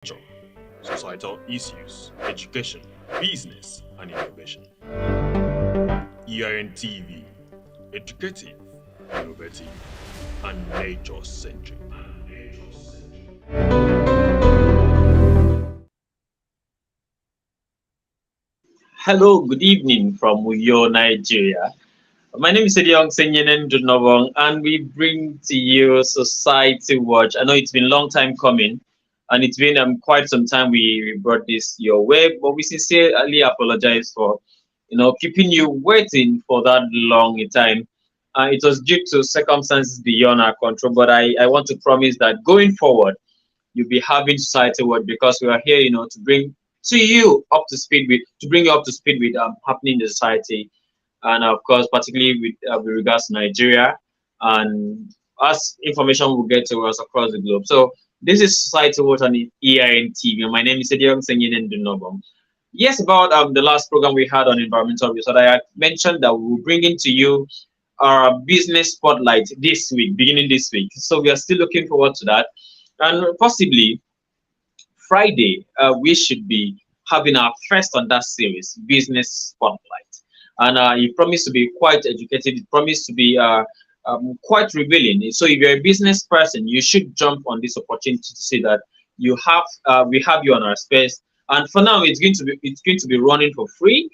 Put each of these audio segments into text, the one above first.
culture, societal issues, education, business, and innovation. EIN TV, educative, innovative, and nature centric. Hello, good evening from Uyo, Nigeria. My name is Ediong Senyenen Junobong, and we bring to you Society Watch. I know it's been a long time coming, and it's been quite some time we brought this your way, but we sincerely apologize for, keeping you waiting for that long a time. It was due to circumstances beyond our control, but I want to promise that going forward, you'll be having Society Watch because we are here, to bring to bring you up to speed with happening in the society, and of course, particularly with regards to Nigeria, and as information will get to us across the globe. So this is Society Watch on EIN TV. My name is Ediong Senyin Dunobom. Yes, about the last program we had on environmental research, I had mentioned that we will bring into you our business spotlight this week, beginning this week. So we are still looking forward to that, and possibly Friday, we should be having our first on that series, Business Spotlight. And it promised to be quite educated. It promised to be quite revealing. So if you're a business person, you should jump on this opportunity to see that we have you on our space. And for now, it's going to be running for free.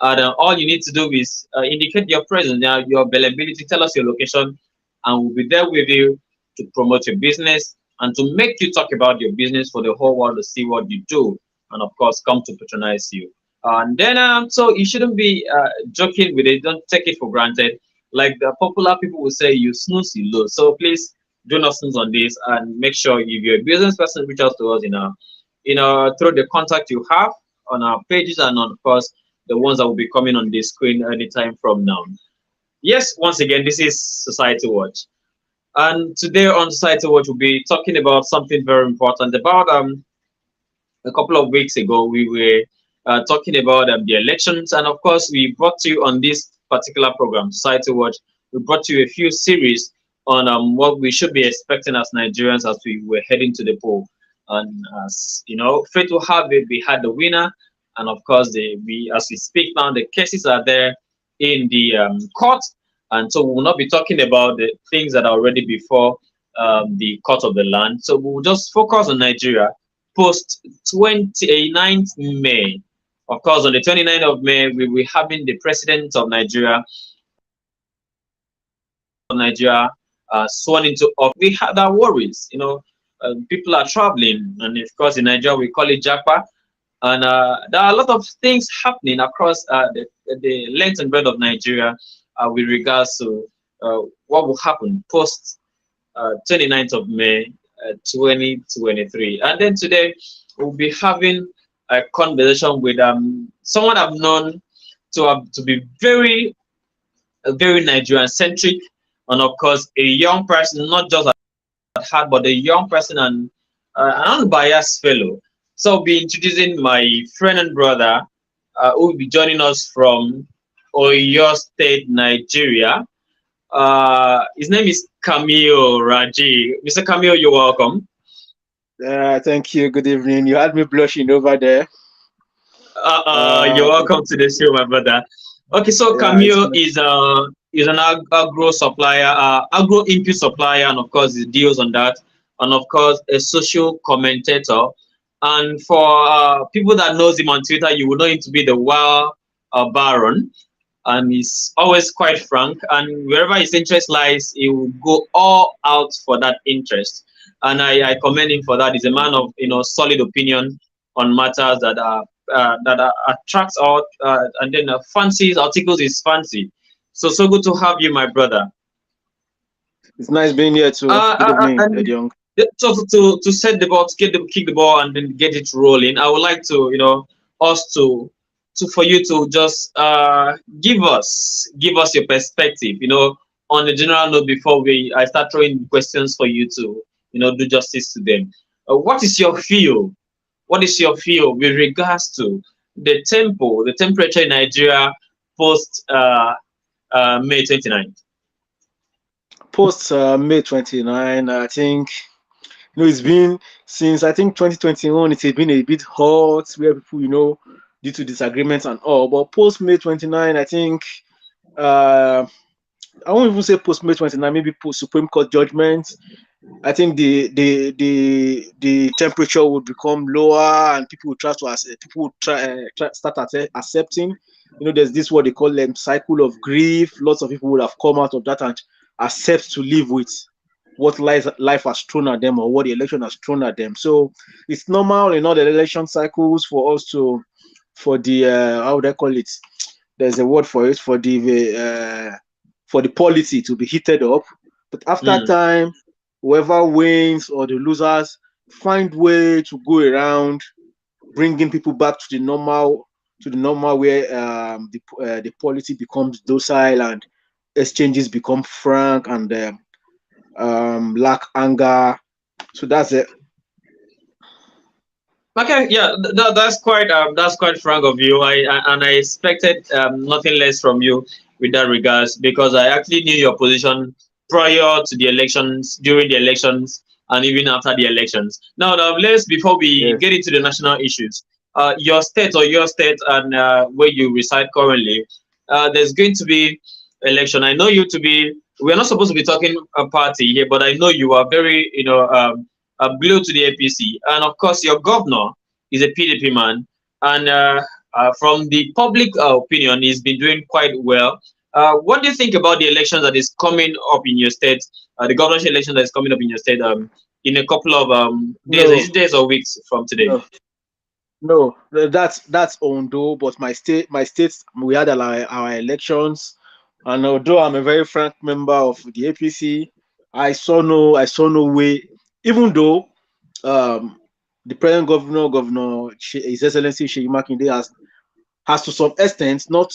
And all you need to do is indicate your presence, your availability, tell us your location, and we'll be there with you to promote your business and to make you talk about your business for the whole world to see what you do, and of course come to patronize you. And then so you shouldn't be joking with it. Don't take it for granted. Like the popular people will say, you snooze, you lose. So please do not snooze on this, and make sure if you're a business person, reach out to us through the contact you have on our pages, and of course the ones that will be coming on the screen anytime from now. Yes, once again, this is Society Watch. And today on Society Watch, we'll be talking about something very important. About a couple of weeks ago, we were talking about the elections, and of course, we brought you on this particular program, Society Watch. We brought you a few series on what we should be expecting as Nigerians as we were heading to the poll. And as you know, fate will have it, we had the winner, and of course, as we speak now, the cases are there in the court, and so we will not be talking about the things that are already before the court of the land. So we will just focus on Nigeria post 29th May. Of course, on the 29th of May, we will be having the president of Nigeria sworn into office. We had our worries, people are traveling, and of course, in Nigeria, we call it Japa. And there are a lot of things happening across the length and breadth of Nigeria with regards to what will happen post 29th of May 2023. And then today we'll be having a conversation with someone I've known to be very, very Nigerian centric, and of course a young person, not just at heart, but a young person and an unbiased fellow. So I'll be introducing my friend and brother who will be joining us from Oyo State, Nigeria. His name is Kamil Raji. Mr. Kamil, you're welcome. Thank you. Good evening. You had me blushing over there. You're welcome to the show, my brother. Okay, so Kamil is an agro supplier, agro input supplier, and of course he deals on that, and of course a social commentator. And for people that knows him on Twitter, you will know him to be the Wild Baron, and he's always quite frank. And wherever his interest lies, he will go all out for that interest. And I commend him for that. He's a man of solid opinion on matters that attracts out, and then fancies articles is fancy. So good to have you, my brother. It's nice being here too. Good evening, Ed Young. So to set the ball, to kick the ball, and then get it rolling, I would like to us to for you to just give us your perspective, on a general note before I start throwing questions for you to do justice to them. What is your feel? What is your feel with regards to the temperature in Nigeria post May 29th? Post May 29, I think It's been since I think 2021. It's been a bit hot where people, due to disagreements and all. But post May 29, I think uh, I won't even say post May 29, maybe post Supreme Court judgment. I think the temperature would become lower, and people would try to people would start accepting. There's this what they call cycle of grief. Lots of people would have come out of that and accept to live with what life has thrown at them or what the election has thrown at them. So it's normal in all the election cycles for us to, for the how would I call it? There's a word for it, for the polity to be heated up. But after Mm. time, whoever wins or the losers find way to go around bringing people back to the normal where the polity becomes docile and exchanges become frank and lack anger. So that's it. Okay, yeah, that's quite frank of you. And I expected nothing less from you with that regards, because I actually knew your position prior to the elections, during the elections, and even after the elections. Now, let's, before we Yes. get into the national issues, your state and where you reside currently, there's going to be election. I know you to be. We're not supposed to be talking a party here, but I know you are very, glued to the APC, and of course, your governor is a PDP man, and from the public opinion, he's been doing quite well. What do you think about the election that is coming up in your state, the governorship election that is coming up in your state, in a couple of days, is No, it days or weeks from today? no, no. That's Ondo, but my states, we had our elections, and although I'm a very frank member of the APC, I saw no way. Even though um, the present governor, His Excellency Sheyi Makinde, has to some extent not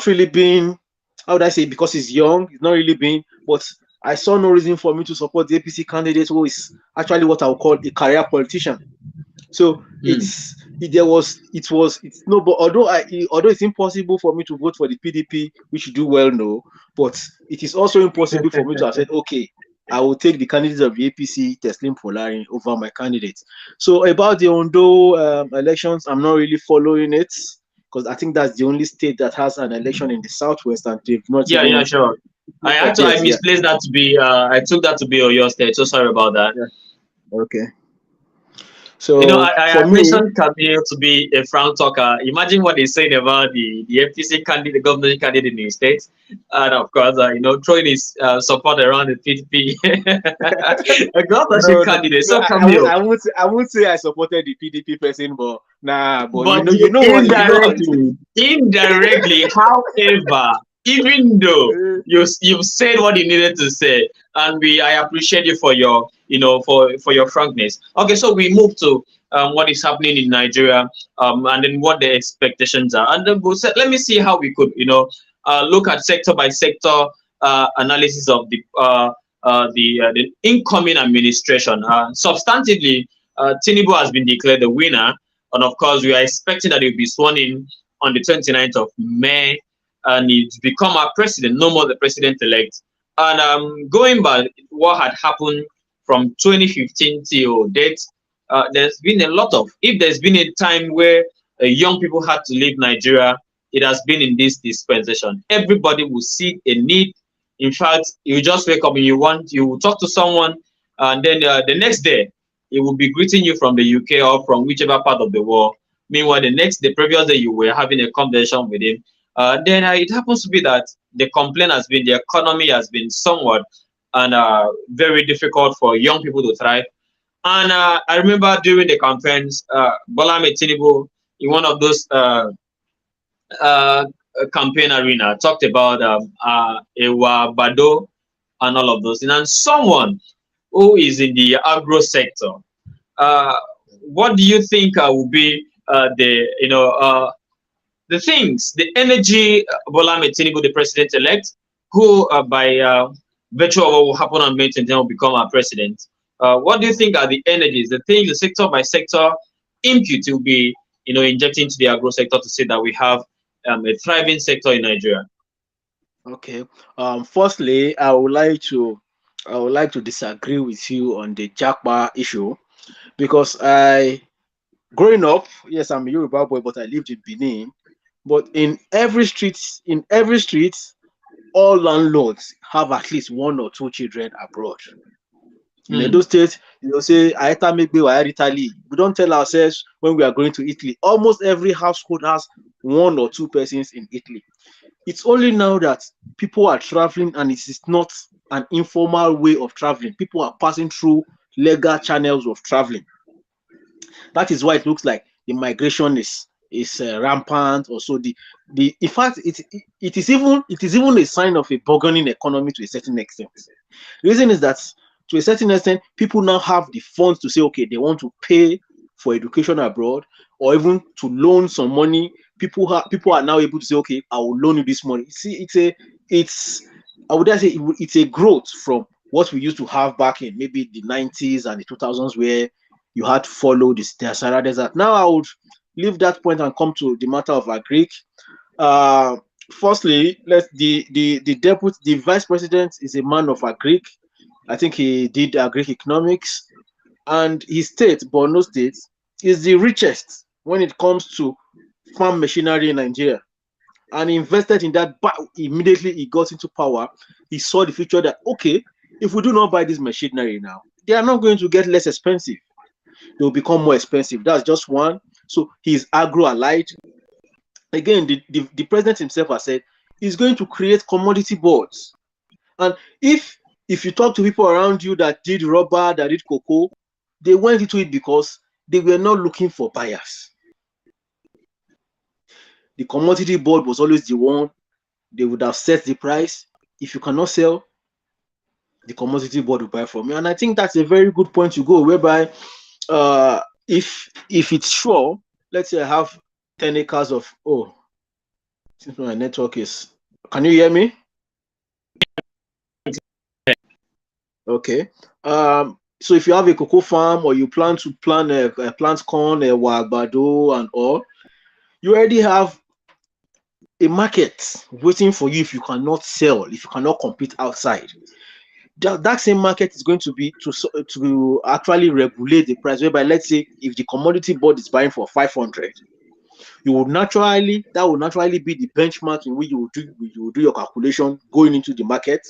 really been, how would I say, because he's young, he's not really been, but I saw no reason for me to support the APC candidate who is actually what I would call a career politician. So Hmm. it's no, but although it's impossible for me to vote for the PDP, which you do well know, but it is also impossible for me to have said, okay, I will take the candidate of the APC, Teslim Polari, over my candidate. So about the Ondo elections, I'm not really following it because I think that's the only state that has an election in the southwest, and they've not Yeah, yeah, even. sure. I Yes, yeah, misplaced that to be. I took that to be your state. So sorry about that. yeah. Okay. I, So I for had me, mentioned Kamil to be a frank talker. Imagine what he's saying about the FTC candidate, the governor candidate in the states, and of course, throwing his support around the PDP, a governorship no, no, candidate. no. So I Kamil, won't say, I supported the PDP person, but nah. But but you know what, how it is. indirectly, however, even though you've said what you needed to say, and I appreciate you for your for your frankness. Okay, so we move to what is happening in Nigeria, and then what the expectations are, and then let me see how we could look at sector by sector analysis of the incoming administration. Substantively, Tinubu has been declared the winner, and of course, we are expecting that he'll be sworn in on the 29th of May, and he's become our president, no more the president-elect. And going by what had happened from 2015 till date, there's been a lot of, if there's been a time where young people had to leave Nigeria, it has been in this dispensation. Everybody will see a need. In fact, you just wake up and you will talk to someone, and then the next day, he will be greeting you from the UK or from whichever part of the world. Meanwhile, the previous day, you were having a conversation with him. Then it happens to be that the complaint has been the economy has been somewhat and very difficult for young people to thrive. And I remember during the campaigns, Bola Tinubu, in one of those uh, campaign arena, talked about Ewa Bado and all of those. And someone who is in the agro sector, uh, what do you think will be the things, the energy Bola Tinubu, the president elect, who by virtue of what will happen on May 10 will become our president? What do you think are the energies, the things, the sector by sector input will be, injecting into the agro sector to say that we have a thriving sector in Nigeria? Okay. Firstly, I would like to I would like to disagree with you on the Jackpot issue because I, growing up, yes, I'm a Yoruba boy, but I lived in Benin. But in every street, all landlords have at least one or two children abroad. In Edo Hmm. State, say, Aeta Megbe wa Italy. We don't tell ourselves when we are going to Italy. Almost every household has one or two persons in Italy. It's only now that people are traveling and it is not an informal way of traveling. People are passing through legal channels of traveling. That is why it looks like the migration is rampant. Also, the in fact it is even a sign of a burgeoning economy to a certain extent. The reason is that to a certain extent, people now have the funds to say, okay, they want to pay for education abroad or even to loan some money. People are now able to say, okay, I will loan you this money. See, it's I would say it's a growth from what we used to have back in maybe the 90s and the 2000s where you had to follow the Sahara Desert. Now I would leave that point and come to the matter of agric. Uh, Firstly, the vice president is a man of agric. I think he did agric economics, and his state, Borno State, is the richest when it comes to farm machinery in Nigeria. And he invested in that, but immediately he got into power. He saw the future that okay, if we do not buy this machinery now, they are not going to get less expensive. They will become more expensive. That's just one. So he's agro allied. Again, the president himself has said he's going to create commodity boards. And if you talk to people around you that did rubber, that did cocoa, they went into it because they were not looking for buyers. The commodity board was always the one they would have set the price. If you cannot sell, the commodity board will buy from you. And I think that's a very good point to go, whereby if it's sure, let's say I have 10 acres of since my network is, can you hear me? Okay. So if you have a cocoa farm or you plan to plant corn, wagbado and all, you already have a market waiting for you if you cannot sell, if you cannot compete outside. That same market is going to be to actually regulate the price, whereby let's say if the commodity board is buying for 500, that will naturally be the benchmark in which you will do your calculation going into the market.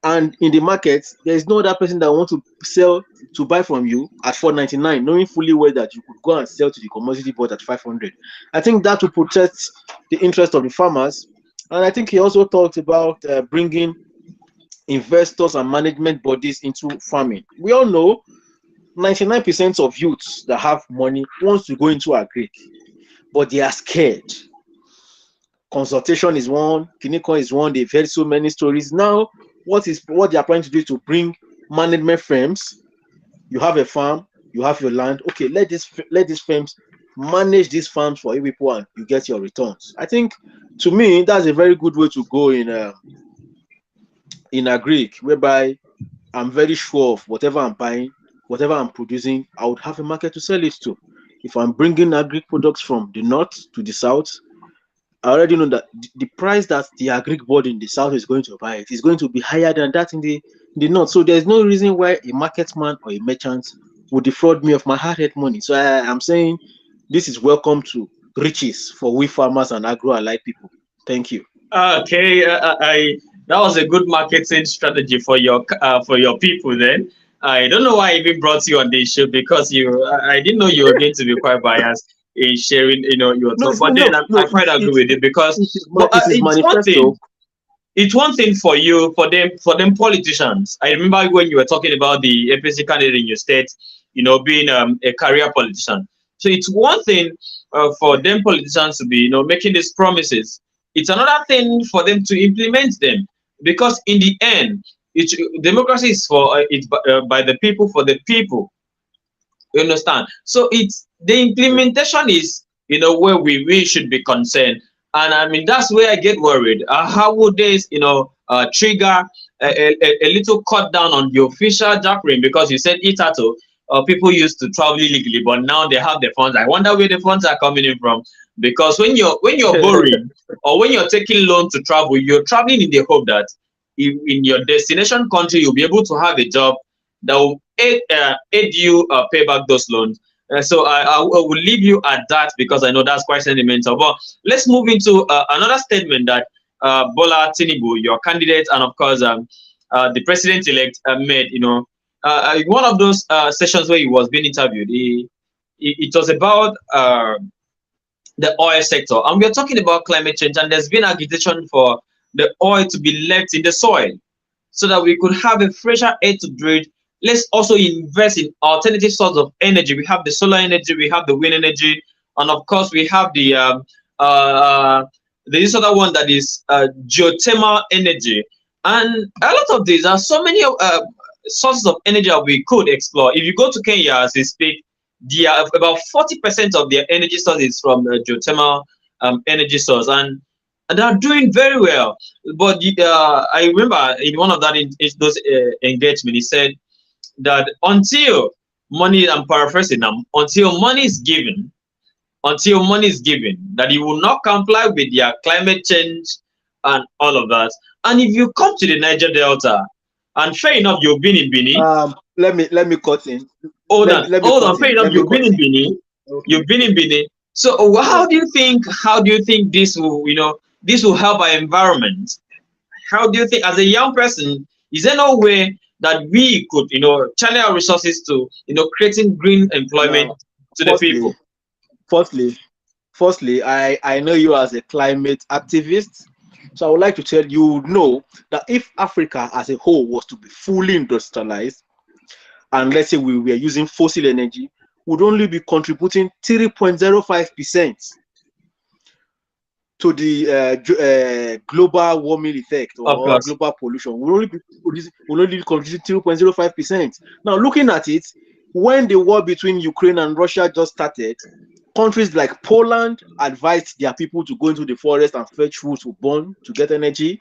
And in the market, there is no other person that wants to buy from you at 499, knowing fully well that you could go and sell to the commodity board at 500. I think that will protect the interest of the farmers. And I think he also talked about bringing investors and management bodies into farming. We all know 99% of youths that have money wants to go into agric, but they are scared. Consultation is one, Kiniko is one. They've heard so many stories. Now, what they are planning to do is to bring management firms. You have a farm, you have your land. Okay, let these firms manage these farms for you people, and you get your returns. I think, to me, that's a very good way to go in agric, whereby I'm very sure of whatever I'm buying, whatever I'm producing, I would have a market to sell it to. If I'm bringing agric products from the north to the south, I already know that the price that the agric board in the south is going to buy it is going to be higher than that in the north. So there's no reason why a marketman or a merchant would defraud me of my hard-earned money. So I'm saying this is welcome to riches for we farmers and agro-allied people. Thank you. Okay, I that was a good marketing strategy for your people. Then I don't know why I even brought you on this show, because I didn't know you were going to be quite biased in sharing, your No, thoughts. But then I quite agree with it, because it is it's one manifesto. thing. It's one thing for you, for them politicians. I remember when you were talking about the APC candidate in your state, being a career politician. So it's one thing for them politicians to be, making these promises. It's another thing for them to implement them, because in the end, democracy is it's by the people for the people. You understand? So it's the implementation is, where we should be concerned. And I mean, that's where I get worried. How would this, trigger a little cut down on the official jackring? Because you said Itato, people used to travel illegally, but now they have the funds. I wonder where the funds are coming in from. Because when you're borrowing, or when you're taking loan to travel, you're traveling in the hope that in your destination country, you'll be able to have a job that will aid you pay back those loans. So I will leave you at that because I know that's quite sentimental. But let's move into another statement that Bola Tinubu, your candidate, and of course the president-elect made. One of those sessions where he was being interviewed, it was about the oil sector, and we're talking about climate change, and there's been agitation for the oil to be left in the soil so that we could have a fresher air to breathe. Let's also invest in alternative sources of energy. We have the solar energy, we have the wind energy, and of course we have this other one that is geothermal energy. And a lot of these are so many sources of energy that we could explore. If you go to Kenya as we speak, about 40% of their energy source is from geothermal energy source, and they are doing very well. But I remember in one of those engagement, he said that until money, I'm paraphrasing now, until money is given, that he will not comply with their climate change and all of that. And if you come to the Niger Delta, and fair enough, you've been in Benin. Let me cut in. Hold on. Fair enough, you've been in Benin. Okay. You've been in Benin. So how do you think this will help our environment? How do you think, as a young person, is there no way that we could channel our resources to creating green employment to the people? Firstly, I know you as a climate activist, so I would like to tell you that if Africa as a whole was to be fully industrialized, and let's say we were using fossil energy, would only be contributing 3.05% to the global warming effect or global pollution. We'll only be contributing 3.05%. Now, looking at it, when the war between Ukraine and Russia just started, countries like Poland advised their people to go into the forest and fetch wood to burn to get energy.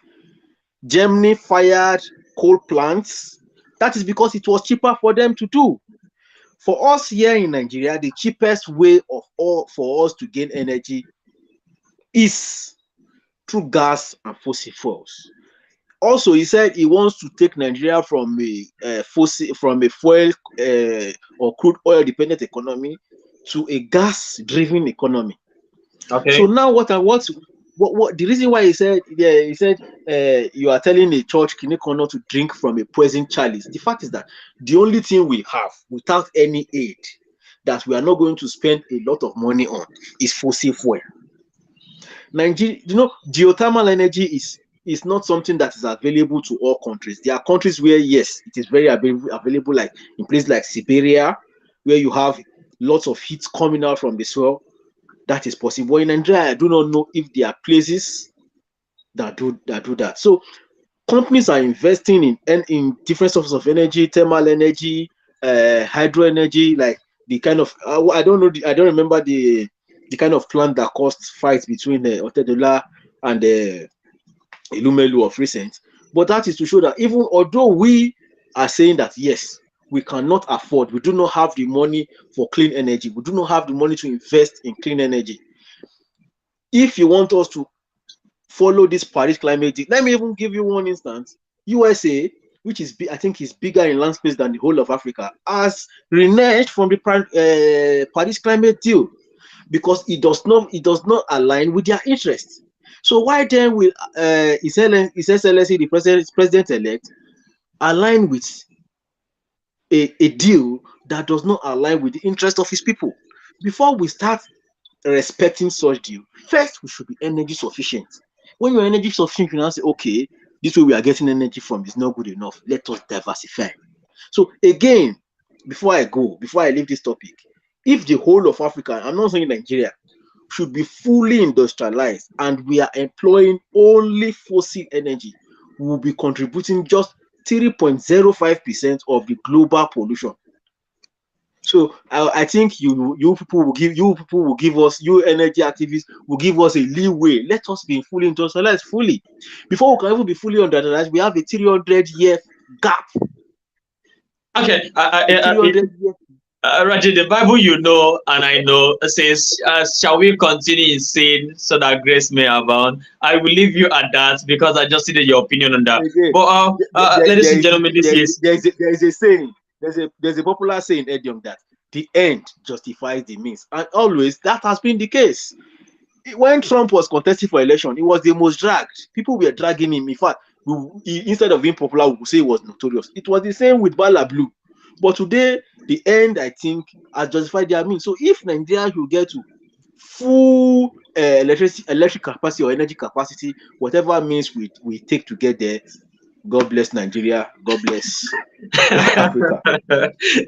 Germany fired coal plants. That is because it was cheaper for them to do. For us here in Nigeria, the cheapest way for us to gain energy is through gas and fossil fuels. Also, he said he wants to take Nigeria from a fuel or crude oil dependent economy to a gas driven economy. Okay. So now what the reason why he said you are telling a church not to drink from a poison chalice. The fact is that the only thing we have without any aid that we are not going to spend a lot of money on is fossil fuel. Nigeria, geothermal energy is not something that is available to all countries. There are countries where yes, it is very available, like in places like Siberia, where you have lots of heat coming out from the soil. That is possible. But in Nigeria, I do not know if there are places that do that. So companies are investing in different sources of energy, thermal energy, hydro energy, like the kind of I don't remember the kind of plant that caused fights between Otedola and Ilumelu of recent. But that is to show that even although we are saying that yes, we cannot afford, we do not have the money for clean energy, we do not have the money to invest in clean energy. If you want us to follow this Paris climate deal, let me even give you one instance. USA, which is I think is bigger in land space than the whole of Africa, has reneged from the Paris climate deal because it does not align with their interests. So why then will His Excellency the president-elect align with a deal that does not align with the interest of his people? Before we start respecting such deal, first we should be energy sufficient. When you're energy sufficient, you now say, okay, this way we are getting energy from is not good enough. Let us diversify. So again, before I leave this topic, if the whole of Africa, I'm not saying Nigeria, should be fully industrialized and we are employing only fossil energy, we will be contributing just 3.05% of the global pollution. So I think you people will give us, you energy activists will give us a leeway. Let us be fully industrialized fully. Before we can even be fully industrialized, we have a 300-year gap. Okay. Raji, the Bible you know and I know says, shall we continue in sin so that grace may abound? I will leave you at that because I just needed your opinion on that. Again, But ladies there and is gentlemen, this is there is a saying, there's a popular saying, idiom, that the end justifies the means, and always that has been the case. When Trump was contesting for election, he was the most dragged. People were dragging him. In fact, instead of being popular, we would say he was notorious. It was the same with Bala Blue. But today, the end, I think, has justified their means. So if Nigeria will get to full electric capacity or energy capacity, whatever means we take to get there, God bless Nigeria. God bless Africa.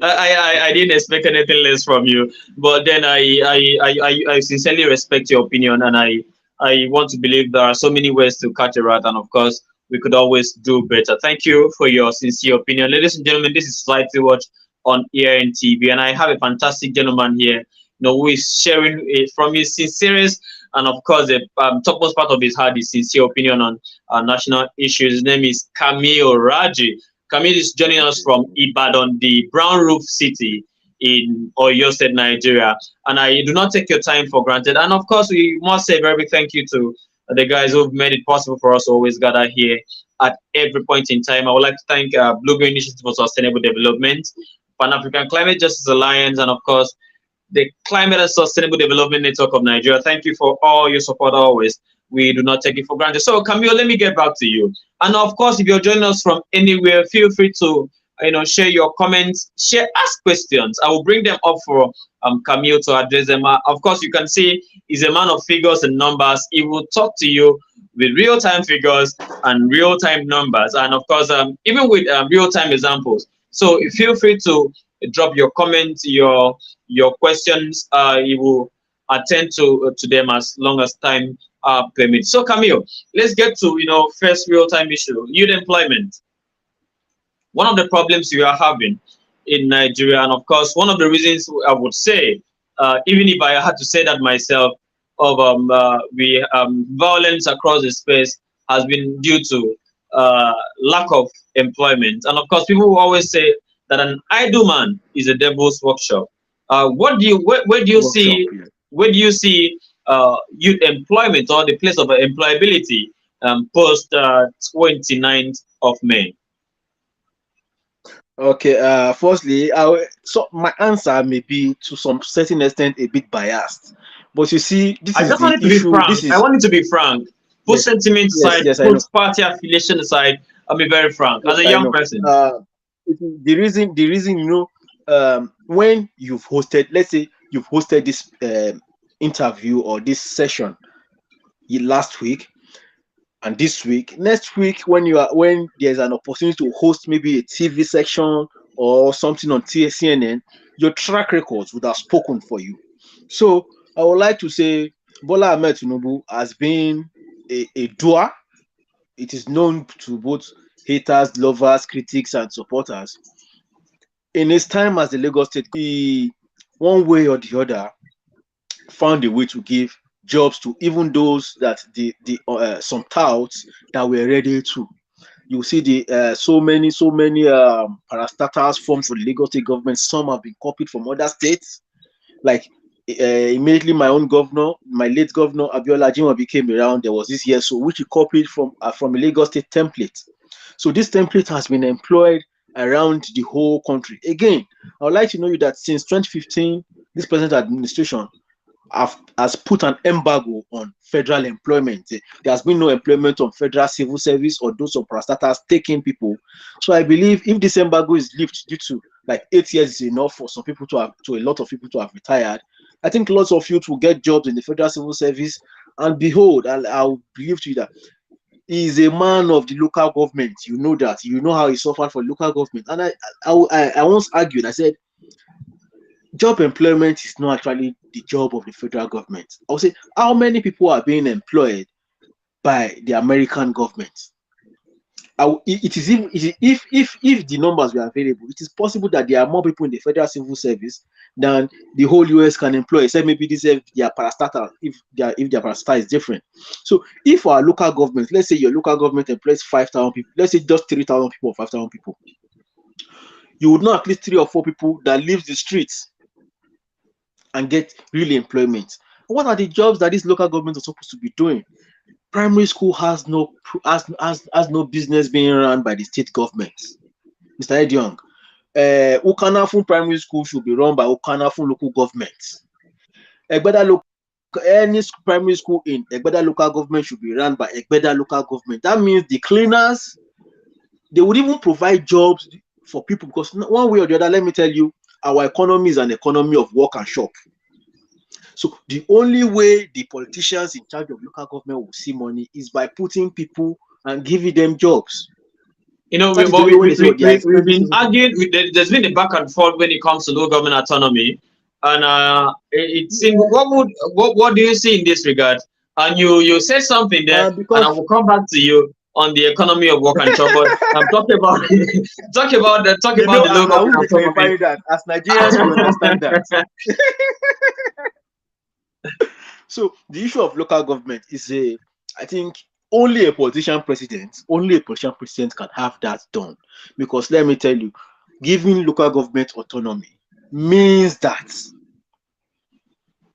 I didn't expect anything less from you, but then I sincerely respect your opinion, and I want to believe there are so many ways to catch a rat, and of course we could always do better. Thank you for your sincere opinion, ladies and gentlemen. This is Society Watch on ERN TV, and I have a fantastic gentleman here, who is sharing it from his sincerest and of course the topmost part of his heart is sincere opinion on national issues. His name is Kamil Raji. Kamil is joining us from Ibadan, the brown roof city in Oyo State, Nigeria. And I do not take your time for granted. And of course, we must say a very big thank you to the guys who've made it possible for us to always gather here at every point in time. I would like to thank Blue Green Initiative for Sustainable Development, Pan African Climate Justice Alliance, and of course, the Climate and Sustainable Development Network of Nigeria. Thank you for all your support always. We do not take it for granted. So, Camille, let me get back to you. And of course, if you're joining us from anywhere, feel free to share your comments, ask questions. I will bring them up for Camille to address them. Of course, you can see he's a man of figures and numbers. He will talk to you with real-time figures and real-time numbers, and of course, even with real-time examples. So, feel free to drop your comments, your questions. He will attend to them as long as time permits. So, Camille, let's get to first real-time issue: youth employment. One of the problems we are having in Nigeria, and of course, one of the reasons I would say, even if I had to say that myself, of violence across the space has been due to lack of employment. And of course, people will always say that an idle man is a devil's workshop. Where do you see youth employment or the place of employability post 29th of May? Okay, firstly, so my answer may be to some certain extent a bit biased, but you see, this I is just the wanted to be issue. frank. This I is wanted to be frank. Put yes, sentiment aside, yes, I put know, party affiliation aside. I'll be very frank. As yes, a I young know. person, The reason, when you've hosted, let's say you've hosted this interview or this session last week and this week, next week when there's an opportunity to host maybe a TV section or something on CNN, your track records would have spoken for you. So I would like to say Bola Ahmed Tinubu has been a doer. It is known to both haters, lovers, critics, and supporters. In his time as the Lagos State, he, one way or the other, found a way to give jobs to even those that the some touts that were ready to. You see the so many parastatals formed for the Lagos State government. Some have been copied from other states. Like immediately, my own governor, my late governor Abiola Ajimobi came around. There was this year so which he copied from a Lagos State template. So this template has been employed around the whole country. Again, I would like to know you that since 2015, this present administration has put an embargo on federal employment. There has been no employment on federal civil service or those of parastatals taking people. So I believe if this embargo is lifted due to like 8 years is enough for some people to have, to a lot of people to have retired, I think lots of youth will get jobs in the federal civil service. And behold, I'll believe to you that he is a man of the local government. You know that. You know how he suffered for local government. And I once argued, I said, job employment is not actually the job of the federal government. I would say, how many people are being employed by the American government? It is if the numbers were available, it is possible that there are more people in the federal civil service than the whole US can employ. Except maybe this their parastatal, if their parastatal is different. So if our local government, let's say your local government employs 5,000 people, let's say just 3,000 people or 5,000 people, you would know at least 3 or 4 people that leave the streets and get real employment. What are the jobs that these local governments are supposed to be doing? Primary school has no business being run by the state governments. Mr. Ediong, Ukanafun Primary School should be run by Ukanafun local governments. Any primary school in Egbeda local government should be run by Egbeda local government. That means the cleaners, they would even provide jobs for people, because one way or the other, let me tell you, our economy is an economy of work and shop. So the only way the politicians in charge of local government will see money is by putting people and giving them jobs. We've been arguing. There's been a back and forth when it comes to local government autonomy, and it seems. What do you see in this regard? And you said something there, and I will come back to you on the economy of work and job. But I'm talking about the local government autonomy. That as Nigerians, we understand that. So the issue of local government is I think only a politician president can have that done. Because let me tell you, giving local government autonomy means that,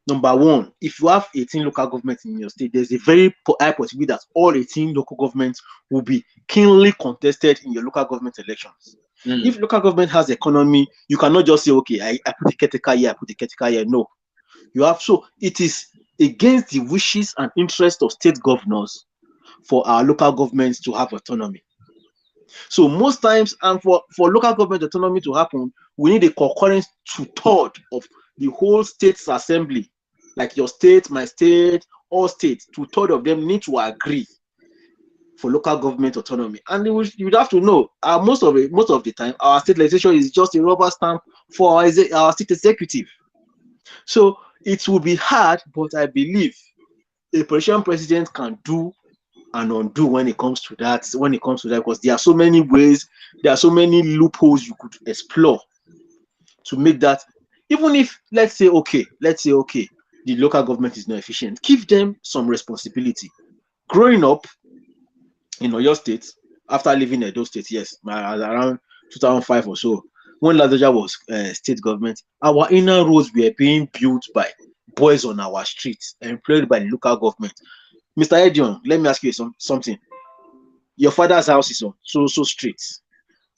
number one, if you have 18 local governments in your state, there's a very high possibility that all 18 local governments will be keenly contested in your local government elections. If local government has economy, you cannot just say, okay, I put a caretaker here, I put a caretaker here. No. So it is against the wishes and interests of state governors for our local governments to have autonomy. So most times, and for local government autonomy to happen, we need a concurrent 2/3 of the whole state's assembly, like your state, my state, all states. 2/3 of them need to agree for local government autonomy. And you would have to know, most of the time, our state legislation is just a rubber stamp for our state executive. So it will be hard, but I believe a Persian president can do and undo when it comes to that. Because there are so many ways, there are so many loopholes you could explore to make that. Even if, let's say, okay, the local government is not efficient, give them some responsibility. Growing up in Oyo State, after leaving Edo State, yes, around 2005 or so, when Ladoja was state government, our inner roads were being built by boys on our streets, employed by the local government. Mr. Edion, let me ask you something. Your father's house is on so street,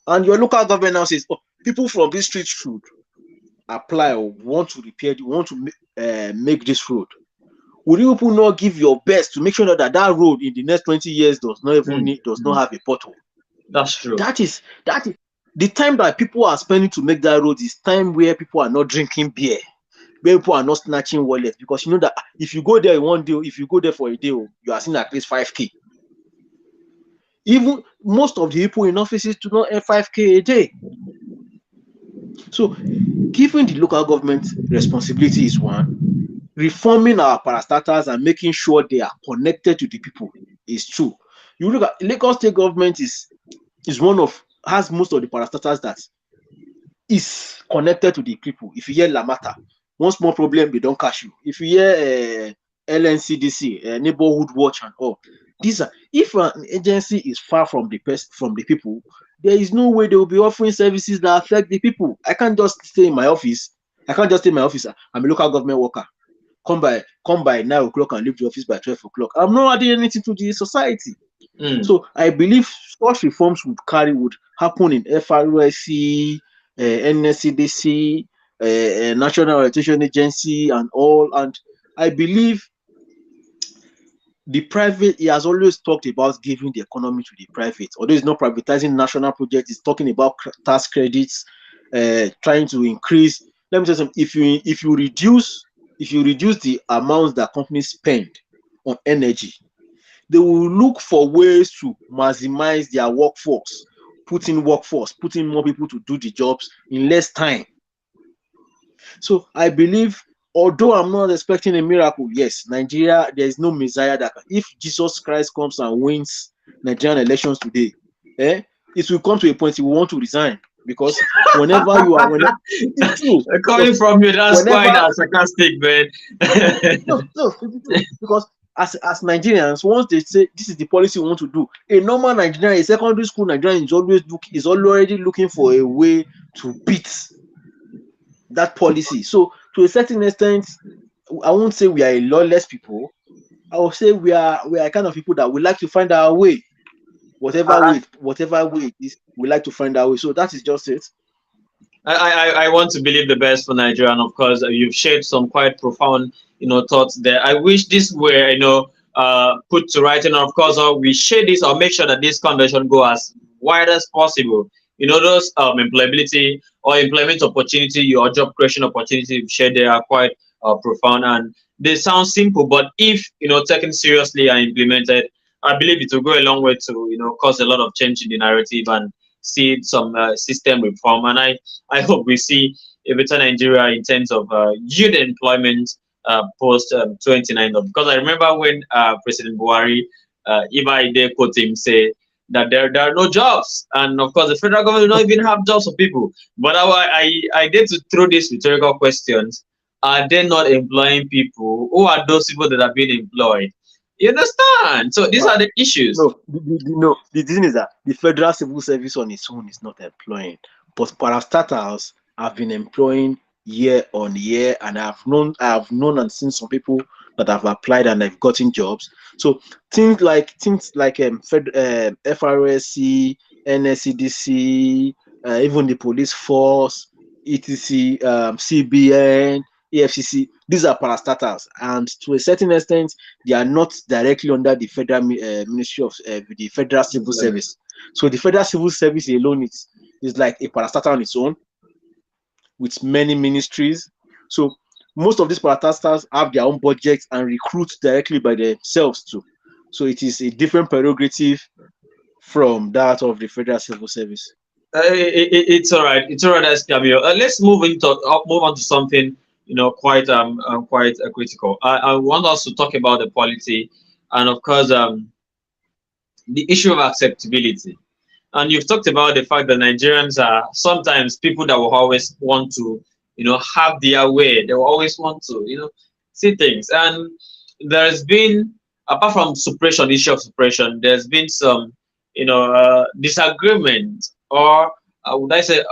and your local government now says, oh, people from this street should apply or want to make this road. Would you people not give your best to make sure that road in the next 20 years does not have a pothole? That's true. That is the time that people are spending to make that road is time where people are not drinking beer, where people are not snatching wallets, because you know that if you go there in one day, if you go there for a day, you are seeing at least 5K. Even most of the people in offices do not earn 5K a day. So giving the local government responsibility is one. Reforming our parastatals and making sure they are connected to the people is two. You look at Lagos state government has most of the parastatals that is connected to the people. If you hear Lamata, one small problem, they don't catch you. If you hear LNCDC, neighborhood watch and all, these are, if an agency is far from the people, there is no way they will be offering services that affect the people. I can't just stay in my office. I'm a local government worker. Come by 9 o'clock and leave the office by 12 o'clock. I'm not adding anything to the society. So I believe such reforms would happen in FRSC, NSCDC, National Orientation Agency, and all. And I believe the private, he has always talked about giving the economy to the private. Although he's not privatizing national projects, he's talking about tax credits, trying to increase. Let me tell you something. If you reduce the amount that companies spend on energy, they will look for ways to maximize their workforce, putting more people to do the jobs in less time. So I believe, although I'm not expecting a miracle, yes, Nigeria, there is no Messiah if Jesus Christ comes and wins Nigerian elections today, it will come to a point he will want to resign. Because whenever it's true. Coming from you, that's quite sarcastic, man. No, because as Nigerians, once they say this is the policy we want to do, a normal Nigerian, a secondary school Nigerian is already looking for a way to beat that policy. So to a certain extent, I won't say we are a lawless people. I will say we are kind of people that we like to find our way, whatever way it is, we like to find our way. So that is just it. I want to believe the best for Nigeria, and of course, you've shared some quite profound, thoughts there. I wish this were, put to writing. And of course, we share this or make sure that this conversation go as wide as possible. Those employability or employment opportunity or job creation opportunity you've shared there are quite profound, and they sound simple, but if taken seriously and implemented, I believe it will go a long way to cause a lot of change in the narrative and see some system reform. And I hope we see a better Nigeria in terms of youth employment post 29. Because I remember when President Buhari, if I dare quote him, say that there are no jobs. And of course, the federal government don't even have jobs for people. But I did to throw these rhetorical questions. Are they not employing people? Who are those people that are being employed? You understand? So these But are the issues. no, no. The thing is that the federal civil service on its own is not employing, but parastatals have been employing year on year, and I have known and seen some people that have applied and they've gotten jobs. So things like FRSC, NSCDC, even the police force, etc., CBN, EFCC. These are parastatals, and to a certain extent, they are not directly under the federal ministry of the federal civil service. So the federal civil service alone is like a parastatal on its own with many ministries. So most of these parastatals have their own budgets and recruit directly by themselves too. So it is a different prerogative from that of the federal civil service. It's all right. It's all right, as Camille. Let's move on to something quite critical. I want us to talk about the polity, and of course the issue of acceptability. And you've talked about the fact that Nigerians are sometimes people that will always want to have their way. They will always want to see things. And there's been, apart from suppression, issue of suppression, there's been some disagreement, or would I say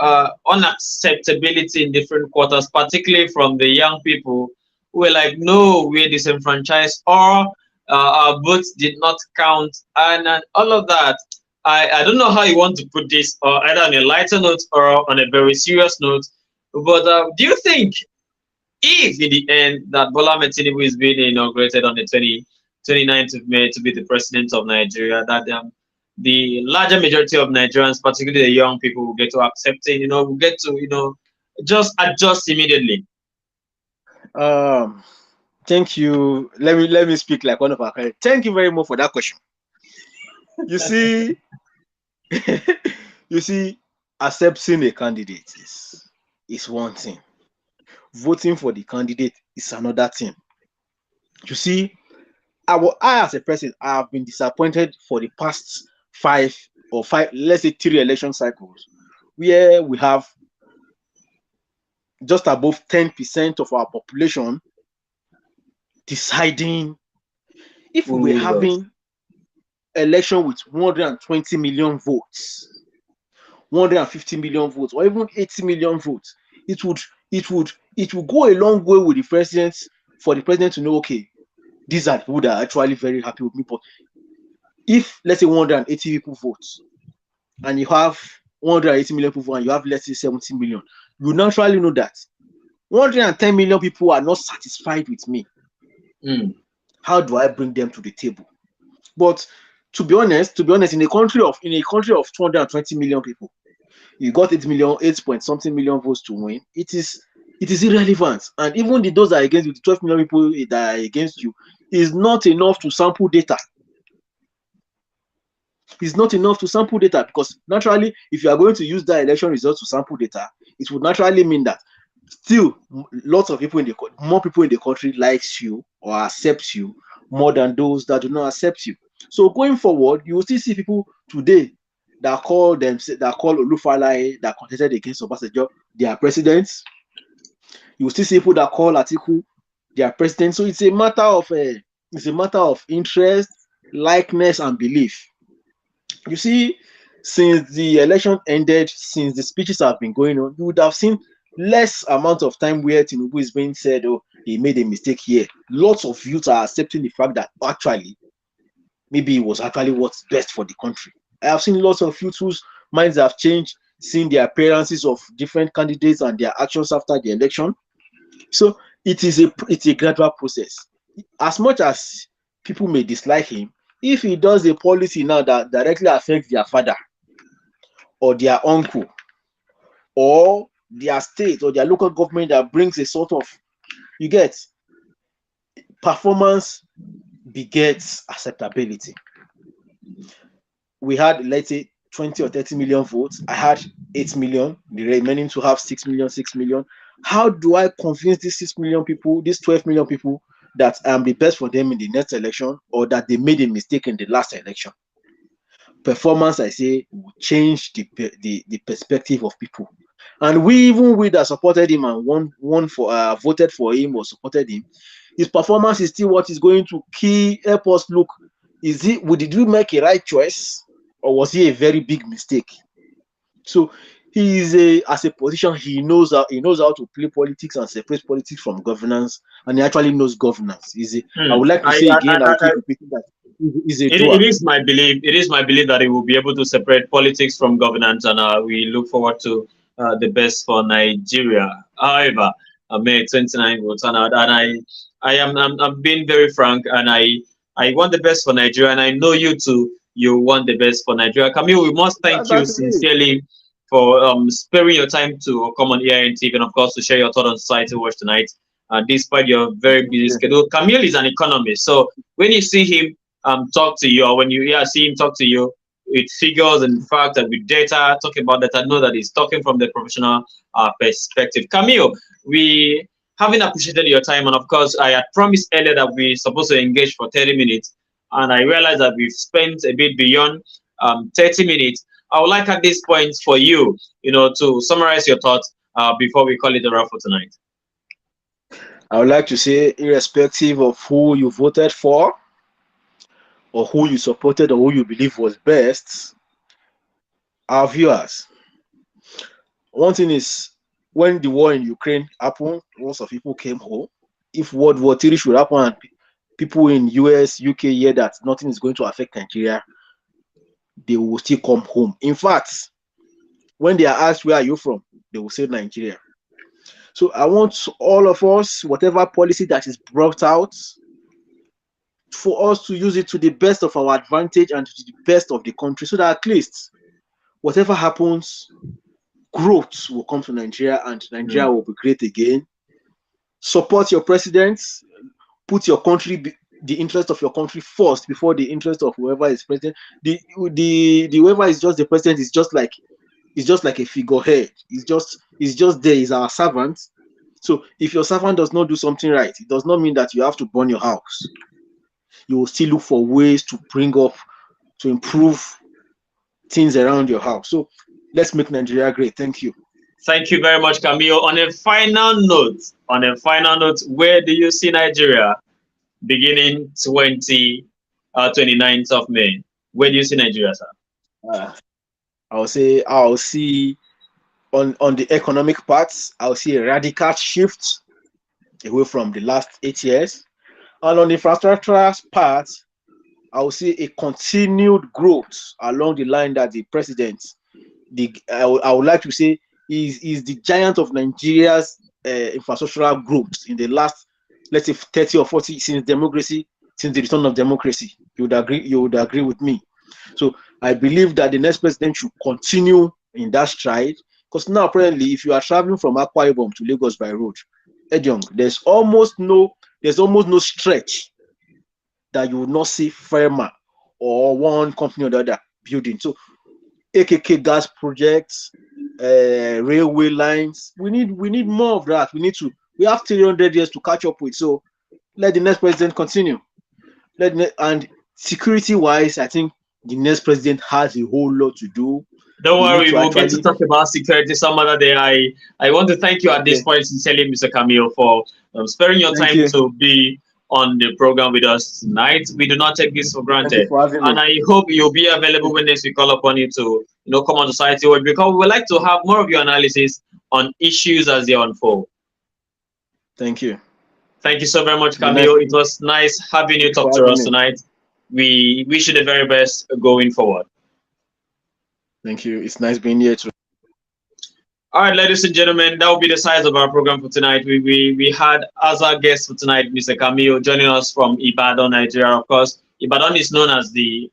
unacceptability in different quarters, particularly from the young people who were like, no, we're disenfranchised, or our votes did not count, and all of that. I don't know how you want to put this, or either on a lighter note or on a very serious note, but do you think if in the end that Bola Ahmed Tinubu is being inaugurated on the 29th of May to be the president of Nigeria, that the larger majority of Nigerians, particularly the young people, will get to accept it, will get to, just adjust immediately? Um, Thank you. Let me speak like one of our parents. Thank you very much for that question. You see, you see, accepting a candidate is one thing. Voting for the candidate is another thing. You see, I as a person, I have been disappointed for the past five, let's say 3 election cycles, where we have just above 10% of our population deciding if we were having election with 120 million votes, 150 million votes, or even 80 million votes, it would go a long way with the president, for the president to know, okay, these are people that are actually very happy with me. But if, let's say, 180 people vote, and you have 180 million people, and you have, let's say, 70 million, you naturally know that 110 million people are not satisfied with me. How do I bring them to the table? But to be honest, in a country of 220 million people, you got 8 point something million votes to win. It is irrelevant. And even those that are against you, the 12 million people that are against you, is not enough to sample data. It's not enough to sample data, because naturally, if you are going to use that election results to sample data, it would naturally mean that still lots of people more people in the country likes you or accepts you more than those that do not accept you. So going forward, you will still see people today that call Olufalaye, that contested against Obasanjo, their presidents. You will still see people that call Atiku their president. So it's a matter of interest, likeness, and belief. You see, since the election ended, since the speeches have been going on, you would have seen less amount of time where Tinubu is being said, oh, he made a mistake here. Lots of youth are accepting the fact that actually, maybe it was actually what's best for the country. I have seen lots of youth whose minds have changed, seeing the appearances of different candidates and their actions after the election. So it's a gradual process. As much as people may dislike him, if he does a policy now that directly affects their father or their uncle or their state or their local government that brings a sort of, you get, performance begets acceptability. We had, let's say, 20 or 30 million votes. I had 8 million, the remaining to have 6 million, 6 million. How do I convince these 6 million people, these 12 million people, that I'm the best for them in the next election, or that they made a mistake in the last election? Performance, I say, will change the perspective of people. And we that supported him and voted for him or supported him, his performance is still what is going to help us look. Did we make a right choice, or was he a very big mistake? So he is as a position, he knows how to play politics and separate politics from governance, and he actually knows governance. I would like to say again, I'll keep repeating that he's a doer. It is my belief. It is my belief that he will be able to separate politics from governance, and we look forward to the best for Nigeria. However, I made 29 votes, and I'm being very frank, and I want the best for Nigeria, and I know you too. You want the best for Nigeria. Camille, we must thank you sincerely for sparing your time to come on here and TV, and of course to share your thoughts on Society Watch tonight. Despite your very busy schedule, Camille is an economist, so when you see him talk to you, or when you see him talk to you with figures and facts and with data, talking about that, I know that he's talking from the professional perspective. Camille, we haven't appreciated your time, and of course, I had promised earlier that we're supposed to engage for 30 minutes, and I realized that we've spent a bit beyond 30 minutes. I would like at this point for you, to summarize your thoughts before we call it a wrap for tonight. I would like to say, irrespective of who you voted for, or who you supported, or who you believe was best, our viewers, one thing is, when the war in Ukraine happened, lots of people came home. If World War III should happen and people in US, UK hear that nothing is going to affect Nigeria, they will still come home. In fact, when they are asked, where are you from, they will say Nigeria. So I want all of us, whatever policy that is brought out, for us to use it to the best of our advantage and to the best of the country, so that at least whatever happens, growth will come to Nigeria and Nigeria will be great again. Support your presidents, put your country, the interest of your country first before the interest of whoever is president. The whoever is just the president is just like a figurehead. He's just there. He's our servant. So if your servant does not do something right, it does not mean that you have to burn your house. You will still look for ways to to improve things around your house. So let's make Nigeria great. Thank you. Thank you very much, Camille. On a final note, where do you see Nigeria beginning 29th of May? Where do you see Nigeria, sir? I'll see on the economic parts, I'll see a radical shift away from the last 8 years. And on the infrastructure part, I'll see a continued growth along the line that the president, I would like to say, is the giant of Nigeria's infrastructural growth in the last, let's say, 30 or 40 since the return of democracy. You would agree with me. So I believe that the next president should continue in that stride, because now apparently, if you are traveling from Akwa Ibom to Lagos by road, Ejong, there's almost no stretch that you will not see FEMA or one company or the other building. So AKK gas projects, railway lines, we need more of that. We have 300 years to catch up with. So let the next president continue. And security wise, I think the next president has a whole lot to do. Don't worry, we'll get to talk about security some other day. I want to thank you at this point, sincerely, Mr. Camille, for sparing your time to be on the program with us tonight. We do not take this for Thank you granted. for having And me. I hope you'll be available when next we call upon you to, come on Society Watch, because we would like to have more of your analysis on issues as they unfold. Thank you. Thank you so very much, It's been nice. Camille. It was nice having you Thank you talk for to having us me. tonight. We wish you the very best going forward. Thank you. It's nice being here too. All right, ladies and gentlemen, that will be the size of our program for tonight. We had as our guest for tonight, Mr. Camille, joining us from Ibadan, Nigeria. Of course, Ibadan is known as the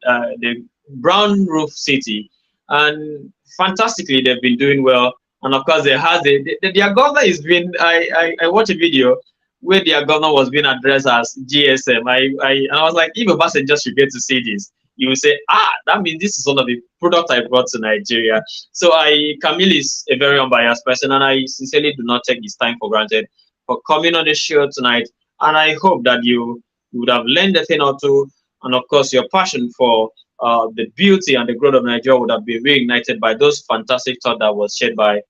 brown roof city, and fantastically, they've been doing well. And of course, their governor is being. I watched a video where their governor was being addressed as GSM. And I was like, if Obasanjo just should get to see this, you will say, that means this is one of the products I brought to Nigeria. So Camille is a very unbiased person, and I sincerely do not take his time for granted for coming on the show tonight. And I hope that you would have learned a thing or two, and of course, your passion for the beauty and the growth of Nigeria would have been reignited by those fantastic thoughts that was shared by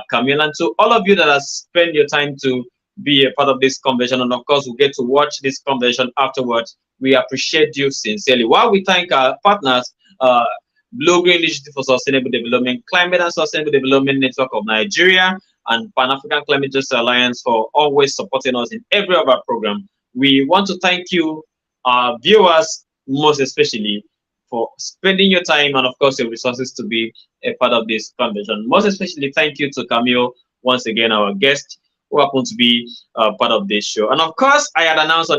Camille. And to all of you that have spent your time to be a part of this convention, and of course, we get to watch this convention afterwards. We appreciate you sincerely. While we thank our partners, Blue Green Initiative for Sustainable Development, Climate and Sustainable Development Network of Nigeria, and Pan African Climate Justice Alliance for always supporting us in every of our program. We want to thank you, our viewers, most especially for spending your time and, of course, your resources to be a part of this convention. Most especially, thank you to Camille, once again, our guest, who happened to be part of this show. And of course, I had announced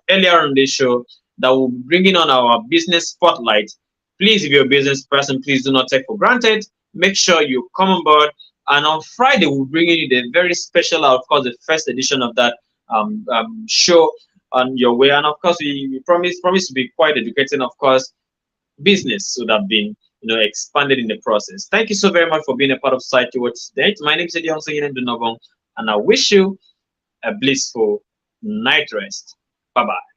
earlier on this show that we'll be bringing on our business spotlight. Please, if you're a business person, please do not take for granted. Make sure you come on board. And on Friday, we'll bring you the very special, of course, the first edition of that show on your way. And of course, we promise to be quite educating. Of course, business would have been expanded in the process. Thank you so very much for being a part of Society Watch today. My name is Edion Singyen Dunobong, and I wish you a blissful night rest. Bye bye.